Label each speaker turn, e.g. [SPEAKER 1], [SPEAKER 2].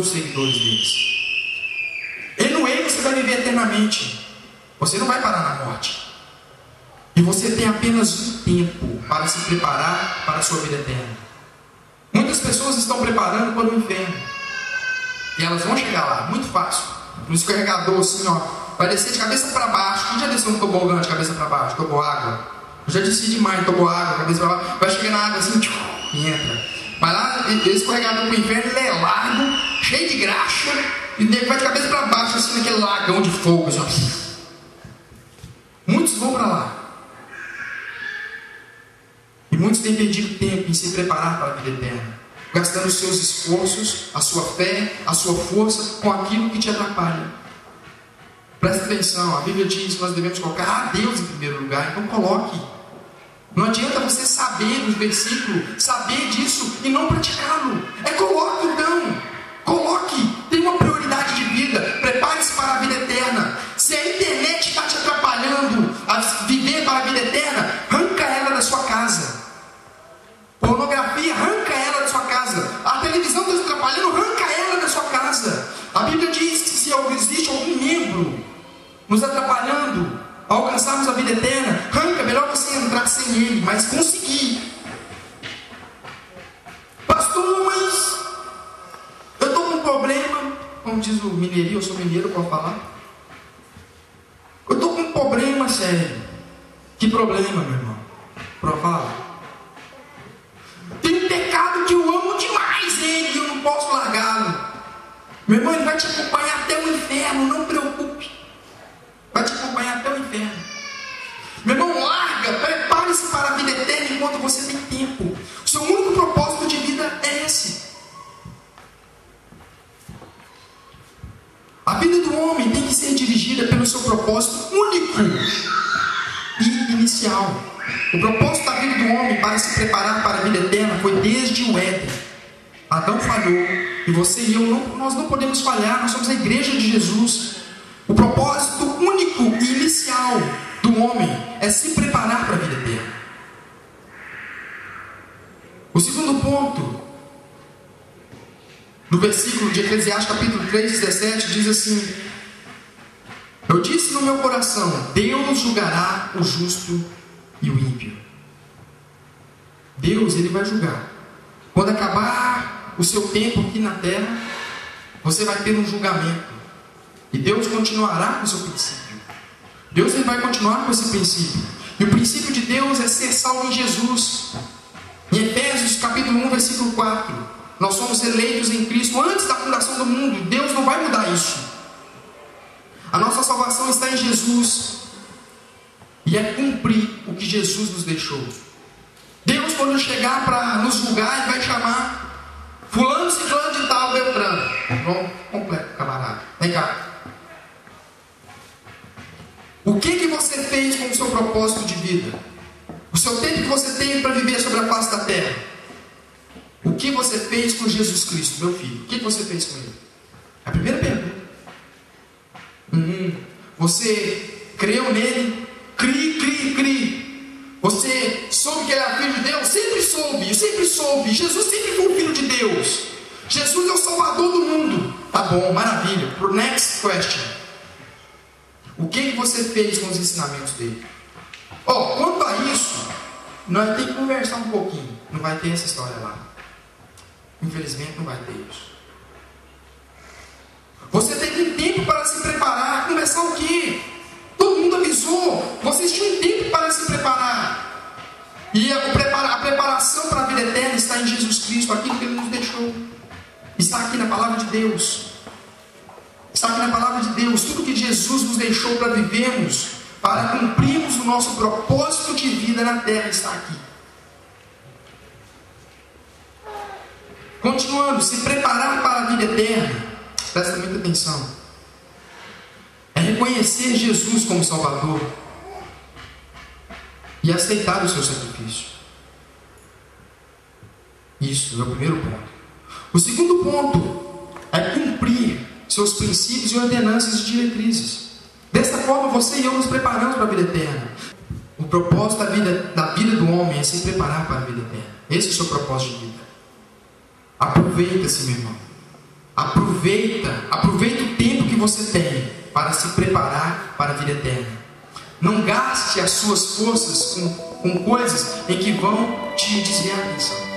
[SPEAKER 1] todos os seguidores deles. E no Ele você vai viver eternamente. Você não vai parar na morte. E você tem apenas um tempo para se preparar para a sua vida eterna. Muitas pessoas estão preparando para o inferno. E elas vão chegar lá, muito fácil. No escorregador assim, ó, vai descer de cabeça para baixo. Quem já desceu um tobogã de cabeça para baixo? Toboágua. Eu já desci demais, toboágua, cabeça para baixo. Vai chegar na água assim, e entra. Mas lá, esse escorregador para o inferno, ele é largo, cheio de graxa. E ele vai de cabeça para baixo, assim, naquele lagão de fogo. Assim, ó. Muitos vão para lá. E muitos têm perdido tempo em se preparar para a vida eterna, gastando os seus esforços, a sua fé, a sua força com aquilo que te atrapalha. Presta atenção, a Bíblia diz que nós devemos colocar a Deus em primeiro lugar, então coloque. Não adianta você saber dos versículos, saber disso e não praticá-lo. Coloque então, coloque, tem uma prioridade de vida, prepare-se para a vida eterna. Se a internet está te atrapalhando a viver para a vida eterna, arranca ela da sua casa. Pornografia, arranca ela da sua casa. A televisão está te atrapalhando, arranca ela da sua casa. A Bíblia diz que se existe algum membro nos atrapalhando a alcançarmos a vida eterna, arranca, melhor você entrar sem ele, mas conseguir. Pastor, mas eu estou com um problema, como diz o mineirinho, eu sou mineiro, pode falar. Eu estou com um problema sério. Que problema, meu irmão? Prova. Tem um pecado que eu amo demais ele e eu não posso largá-lo. Meu irmão, ele vai te acompanhar até o inferno, não preocupe. Vai te acompanhar até o inferno. Meu irmão, larga, prepare-se para a vida eterna enquanto você tem tempo. O seu único propósito de vida é esse. A vida do homem tem que ser dirigida pelo seu propósito único e inicial. O propósito da vida do homem para se preparar para a vida eterna foi desde o Éden. Adão falhou, e você e eu, nós não podemos falhar, nós somos a igreja de Jesus. O propósito único e inicial do homem é se preparar para a vida eterna. O segundo ponto, no versículo de Eclesiastes capítulo 3, 17, diz assim: eu disse no meu coração, Deus julgará o justo e o ímpio. Deus, ele vai julgar. Quando acabar o seu tempo aqui na terra, você vai ter um julgamento. E Deus continuará com o seu princípio. Deus, ele vai continuar com esse princípio. E o princípio de Deus é ser salvo em Jesus. Em Efésios capítulo 1, versículo 4, nós somos eleitos em Cristo antes da fundação do mundo. Deus não vai mudar isso. A nossa salvação está em Jesus. E é cumprir o que Jesus nos deixou. Deus, quando chegar para nos julgar, ele vai chamar fulano, ciclano de tal, Beltrano. Vamos completo, camarada. Vem cá. O que você fez com o seu propósito de vida? O seu tempo que você tem para viver sobre a face da terra? O que você fez com Jesus Cristo, meu filho? O que você fez com ele? É a primeira pergunta. Você creu nele? Crie. Você soube que ele era filho de Deus? Sempre soube. Jesus sempre foi o filho de Deus. Jesus é o salvador do mundo. Tá bom, maravilha. Pro next question. O que você fez com os ensinamentos dele? Quanto a isso, nós temos que conversar um pouquinho. Não vai ter essa história lá. Infelizmente não vai ter isso. Você teve tempo para se preparar. Conversar o quê? Todo mundo avisou. Vocês tinham tempo para se preparar. E a preparação para a vida eterna está em Jesus Cristo, aquilo que ele nos deixou. Está aqui na palavra de Deus. Está aqui na palavra de Deus. Tudo que Jesus nos deixou para vivermos, para cumprirmos o nosso propósito de vida na terra, está aqui. Continuando, se preparar para a vida eterna. Presta muita atenção. É reconhecer Jesus como Salvador e aceitar o seu sacrifício. Isso é o primeiro ponto. O segundo ponto é cumprir seus princípios e ordenanças e diretrizes. Dessa forma, você e eu nos preparamos para a vida eterna. O propósito da vida do homem é se preparar para a vida eterna. Esse é o seu propósito de vida. Aproveita-se, meu irmão. Aproveita o tempo que você tem para se preparar para a vida eterna. Não gaste as suas forças com coisas em que vão te desviar a atenção.